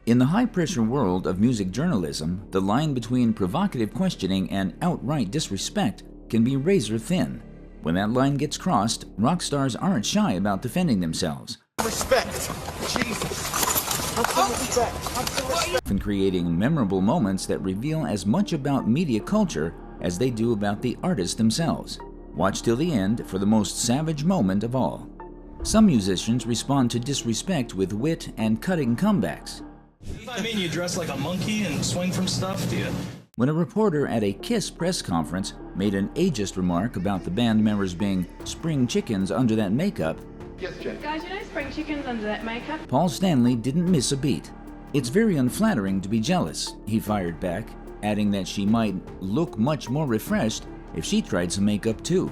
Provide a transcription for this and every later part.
In the high-pressure world of music journalism, the line between provocative questioning and outright disrespect can be razor thin. When that line gets crossed, rock stars aren't shy about defending themselves. Respect. Jesus. Have some respect. Have some respect. Often creating memorable moments that reveal as much about media culture as they do about the artists themselves. Watch till the end for the most savage moment of all. Some musicians respond to disrespect with wit and cutting comebacks. I mean, you dress like a monkey and swing from stuff, do you? When a reporter at a KISS press conference made an ageist remark about the band members being spring chickens under that makeup, Yes, Jen. Guys, you know spring chickens under that makeup? Paul Stanley didn't miss a beat. "It's very unflattering to be jealous," he fired back, adding that she might look much more refreshed if she tried some makeup too.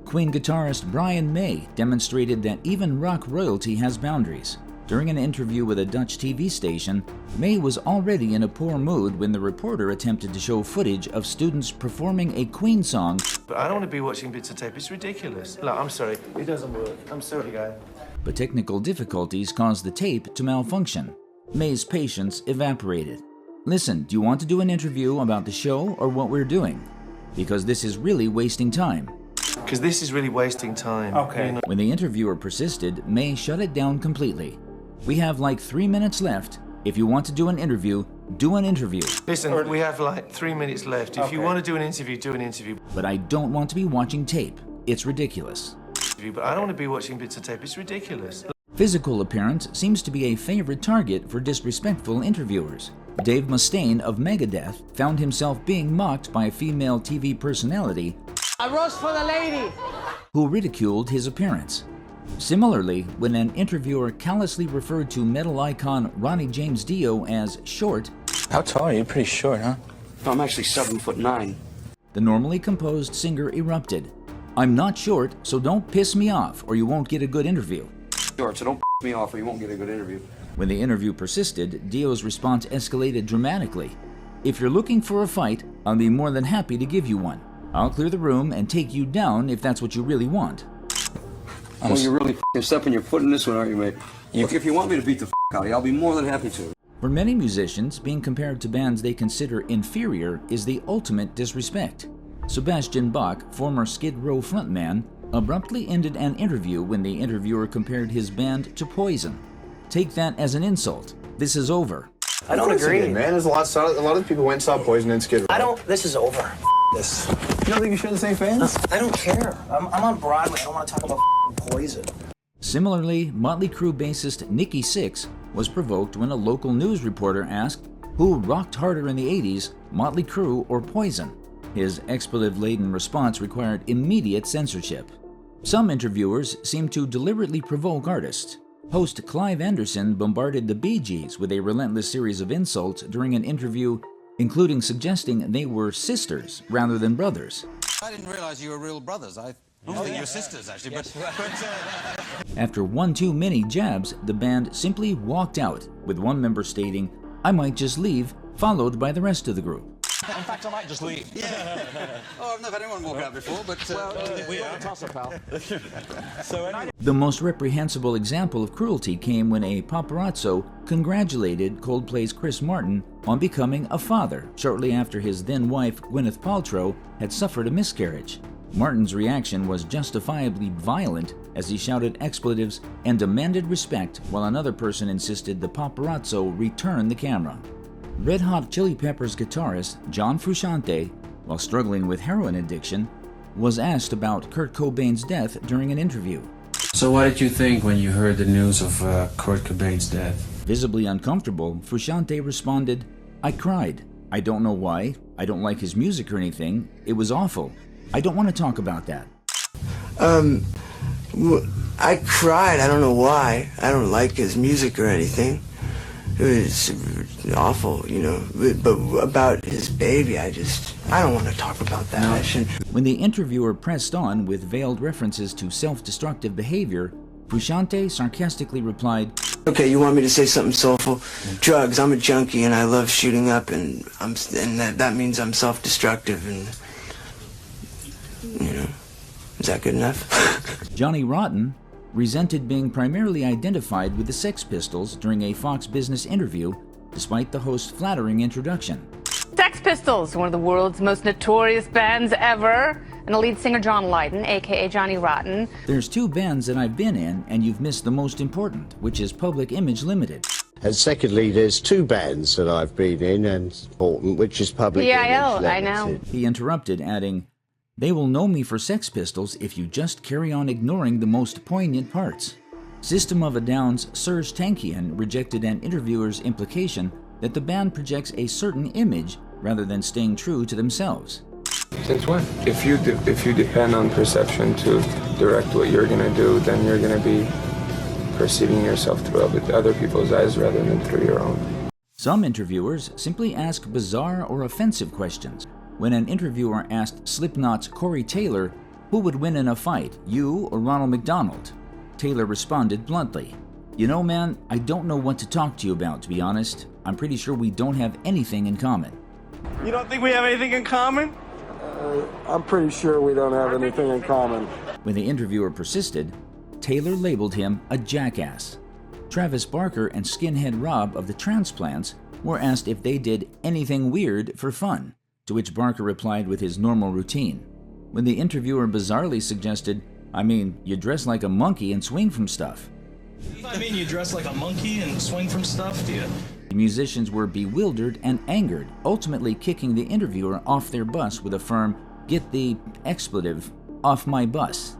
Queen guitarist Brian May demonstrated that even rock royalty has boundaries. During an interview with a Dutch TV station, May was already in a poor mood when the reporter attempted to show footage of students performing a Queen song. But I don't want to be watching bits of tape. It's ridiculous. Look, I'm sorry. It doesn't work. I'm sorry, guy. But technical difficulties caused the tape to malfunction. May's patience evaporated. "Listen, do you want to do an interview about the show or what we're doing? Because this is really wasting time." Because this is really wasting time. Okay. You know? When the interviewer persisted, May shut it down completely. "We have like 3 minutes left. If you want to do an interview, do an interview. Listen, we have like 3 minutes left. If you want to do an interview, do an interview. But I don't want to be watching tape. It's ridiculous." But I don't want to be watching bits of tape. It's ridiculous. Physical appearance seems to be a favorite target for disrespectful interviewers. Dave Mustaine of Megadeth found himself being mocked by a female TV personality A roast for the lady. who ridiculed his appearance. Similarly, when an interviewer callously referred to metal icon Ronnie James Dio as short, How tall are you? Pretty short, huh? I'm actually 7'9". the normally composed singer erupted. "I'm not short, so don't piss me off or you won't get a good interview." Short, so don't me off or you won't get a good interview. When the interview persisted, Dio's response escalated dramatically. "If you're looking for a fight, I'll be more than happy to give you one. I'll clear the room and take you down if that's what you really want." Well, you're really stepping your foot in this one, aren't you, mate? Look, if you want me to beat the out of you, I'll be more than happy to. For many musicians, being compared to bands they consider inferior is the ultimate disrespect. Sebastian Bach, former Skid Row frontman, abruptly ended an interview when the interviewer compared his band to Poison. "Take that as an insult. This is over." I don't agree, man. There's a lot of people went and saw Poison and Skid Row. I don't. This is over. This. You don't think you share the same fans? I don't care. I'm on Broadway. I don't want to talk about Poison. Similarly, Motley Crue bassist Nikki Sixx was provoked when a local news reporter asked who rocked harder in the 80s, Motley Crue or Poison. His expletive-laden response required immediate censorship. Some interviewers seem to deliberately provoke artists. Host Clive Anderson bombarded the Bee Gees with a relentless series of insults during an interview, including suggesting they were sisters rather than brothers. I didn't realize you were real brothers. I think you're sisters, actually. But After one too many jabs, the band simply walked out, with one member stating, "I might just leave," followed by the rest of the group. in fact, I might just leave. Oh, I've never had anyone walk out before, but We are. Toss-up, pal. The most reprehensible example of cruelty came when a paparazzo congratulated Coldplay's Chris Martin on becoming a father shortly after his then-wife Gwyneth Paltrow had suffered a miscarriage. Martin's reaction was justifiably violent as he shouted expletives and demanded respect while another person insisted the paparazzo return the camera. Red Hot Chili Peppers guitarist John Frusciante, while struggling with heroin addiction, was asked about Kurt Cobain's death during an interview. So what did you think when you heard the news of Kurt Cobain's death? Visibly uncomfortable, Frusciante responded, "I cried. I don't know why. I don't like his music or anything. It was awful. I don't want to talk about that." I cried. I don't know why. I don't like his music or anything. It was awful, you know. But about his baby, I don't want to talk about that. I shouldn't. When the interviewer pressed on with veiled references to self-destructive behavior, Frusciante sarcastically replied, Okay, you want me to say something soulful? Drugs. I'm a junkie and I love shooting up, and that means I'm self-destructive, and you know, is that good enough? Johnny Rotten resented being primarily identified with the Sex Pistols during a Fox Business interview despite the host's flattering introduction. Sex Pistols, one of the world's most notorious bands ever, and the lead singer John Lydon, aka Johnny Rotten. There's two bands that I've been in, and you've missed the most important, which is Public Image Limited. And secondly, there's two bands that I've been in, and important, which is Public Image Limited. I know. He interrupted, adding, "They will know me for Sex Pistols if you just carry on ignoring the most poignant parts." System of a Down's Serj Tankian rejected an interviewer's implication that the band projects a certain image rather than staying true to themselves. Since when? If you depend on perception to direct what you're gonna do, then you're gonna be perceiving yourself through other people's eyes rather than through your own. Some interviewers simply ask bizarre or offensive questions. When an interviewer asked Slipknot's Corey Taylor, who would win in a fight, you or Ronald McDonald? Taylor responded bluntly, "You know, man, I don't know what to talk to you about, to be honest. I'm pretty sure we don't have anything in common." You don't think we have anything in common? I'm pretty sure we don't have anything in common. When the interviewer persisted, Taylor labeled him a jackass. Travis Barker and Skinhead Rob of the Transplants were asked if they did anything weird for fun, to which Barker replied with his normal routine. When the interviewer bizarrely suggested, "I mean, you dress like a monkey and swing from stuff." I mean, you dress like a monkey and swing from stuff, do you? The musicians were bewildered and angered, ultimately kicking the interviewer off their bus with a firm, "Get the expletive off my bus."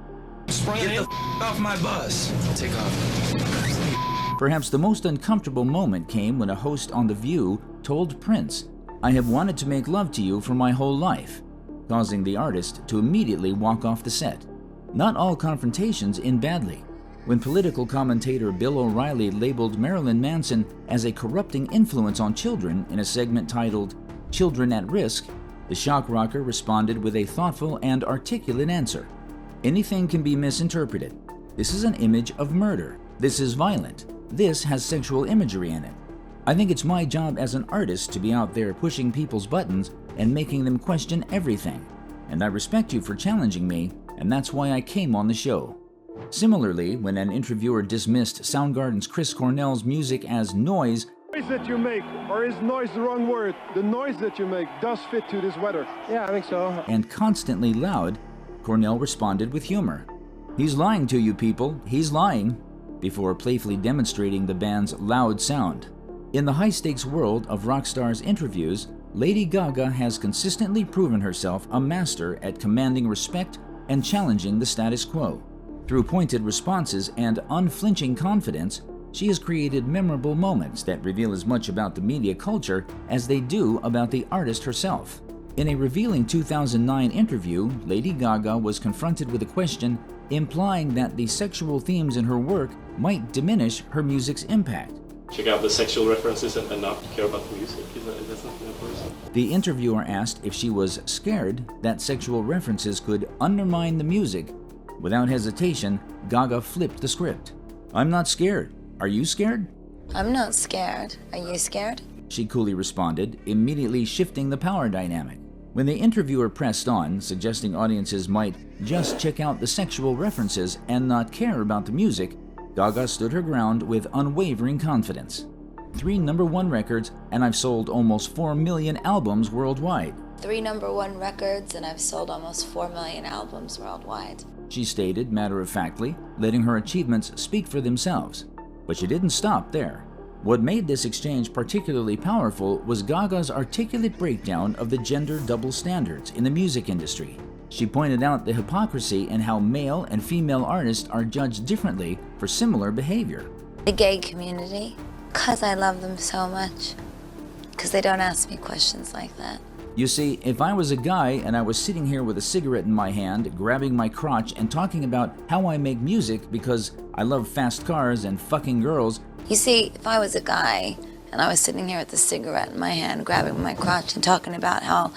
Get the off my bus. Take off. Perhaps the most uncomfortable moment came when a host on The View told Prince, "I have wanted to make love to you for my whole life," causing the artist to immediately walk off the set. Not all confrontations end badly. When political commentator Bill O'Reilly labeled Marilyn Manson as a corrupting influence on children in a segment titled "Children at Risk," the shock rocker responded with a thoughtful and articulate answer. "Anything can be misinterpreted. This is an image of murder. This is violent. This has sexual imagery in it. I think it's my job as an artist to be out there pushing people's buttons and making them question everything. And I respect you for challenging me, and that's why I came on the show." Similarly, when an interviewer dismissed Soundgarden's Chris Cornell's music as noise, The noise that you make, or is noise the wrong word? The noise that you make does fit to this weather. Yeah, I think so. and constantly loud, Cornell responded with humor. "He's lying to you people, he's lying," before playfully demonstrating the band's loud sound. In the high-stakes world of Rockstars interviews, Lady Gaga has consistently proven herself a master at commanding respect and challenging the status quo. Through pointed responses and unflinching confidence, she has created memorable moments that reveal as much about the media culture as they do about the artist herself. In a revealing 2009 interview, Lady Gaga was confronted with a question implying that the sexual themes in her work might diminish her music's impact. Check out the sexual references and not care about the music. That's not the person. The interviewer asked if she was scared that sexual references could undermine the music. Without hesitation, Gaga flipped the script. "I'm not scared. Are you scared?" "I'm not scared. Are you scared?" she coolly responded, immediately shifting the power dynamic. When the interviewer pressed on, suggesting audiences might just check out the sexual references and not care about the music, Gaga stood her ground with unwavering confidence. 3 #1 records, and I've sold almost 4 million albums worldwide. 3 #1 records, and I've sold almost 4 million albums worldwide. She stated matter-of-factly, letting her achievements speak for themselves. But she didn't stop there. What made this exchange particularly powerful was Gaga's articulate breakdown of the gender double standards in the music industry. She pointed out the hypocrisy in how male and female artists are judged differently for similar behavior. The gay community, because I love them so much, because they don't ask me questions like that. You see, if I was a guy and I was sitting here with a cigarette in my hand, grabbing my crotch and talking about how I make music because I love fast cars and fucking girls. You see, if I was a guy and I was sitting here with a cigarette in my hand, grabbing my crotch and talking about how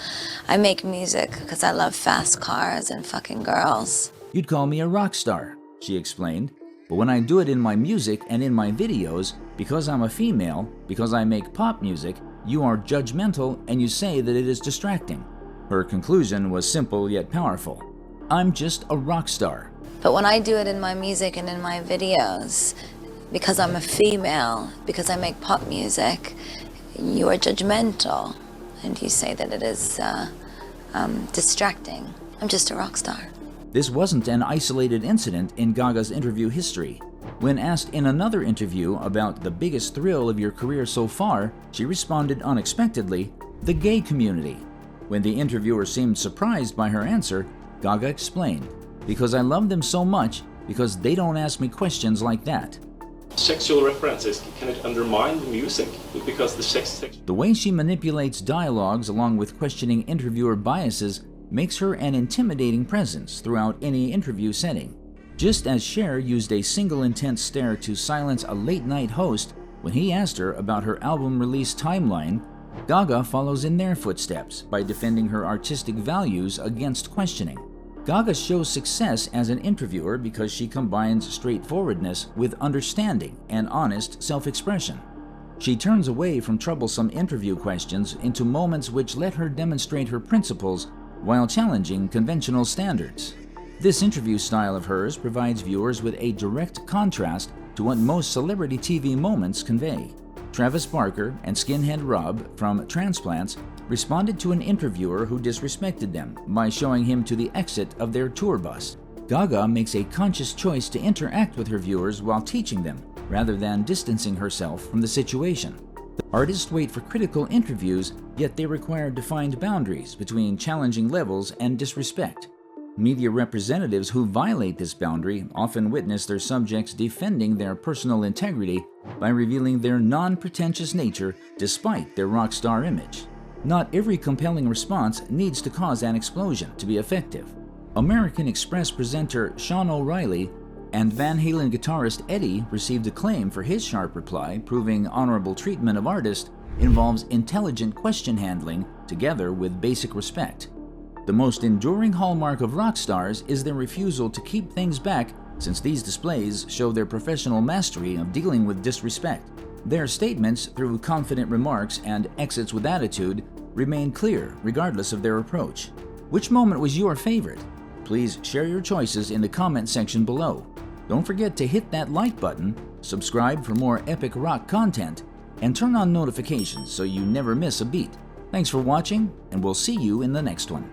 I make music because I love fast cars and fucking girls. You'd call me a rock star, she explained. But when I do it in my music and in my videos, because I'm a female, because I make pop music, you are judgmental and you say that it is distracting. Her conclusion was simple yet powerful. I'm just a rock star. But when I do it in my music and in my videos, because I'm a female, because I make pop music, you are judgmental, and you say that it is distracting. I'm just a rock star. This wasn't an isolated incident in Gaga's interview history. When asked in another interview about the biggest thrill of your career so far, she responded unexpectedly, "The gay community." When the interviewer seemed surprised by her answer, Gaga explained, "Because I love them so much, because they don't ask me questions like that." Sexual references, can it undermine the music? Because the sex... The way she manipulates dialogues along with questioning interviewer biases makes her an intimidating presence throughout any interview setting. Just as Cher used a single intense stare to silence a late-night host when he asked her about her album release timeline, Gaga follows in their footsteps by defending her artistic values against questioning. Gaga shows success as an interviewer because she combines straightforwardness with understanding and honest self-expression. She turns away from troublesome interview questions into moments which let her demonstrate her principles while challenging conventional standards. This interview style of hers provides viewers with a direct contrast to what most celebrity TV moments convey. Travis Barker and Skinhead Rob from Transplants responded to an interviewer who disrespected them by showing him to the exit of their tour bus. Gaga makes a conscious choice to interact with her viewers while teaching them, rather than distancing herself from the situation. Artists wait for critical interviews, yet they require defined boundaries between challenging levels and disrespect. Media representatives who violate this boundary often witness their subjects defending their personal integrity by revealing their non-pretentious nature despite their rock star image. Not every compelling response needs to cause an explosion to be effective. American Express presenter Sean O'Reilly and Van Halen guitarist Eddie received acclaim for his sharp reply, proving honorable treatment of artists involves intelligent question handling together with basic respect. The most enduring hallmark of rock stars is their refusal to keep things back, since these displays show their professional mastery of dealing with disrespect. Their statements, through confident remarks and exits with attitude, remain clear regardless of their approach. Which moment was your favorite? Please share your choices in the comment section below. Don't forget to hit that like button, subscribe for more epic rock content, and turn on notifications so you never miss a beat. Thanks for watching, and we'll see you in the next one.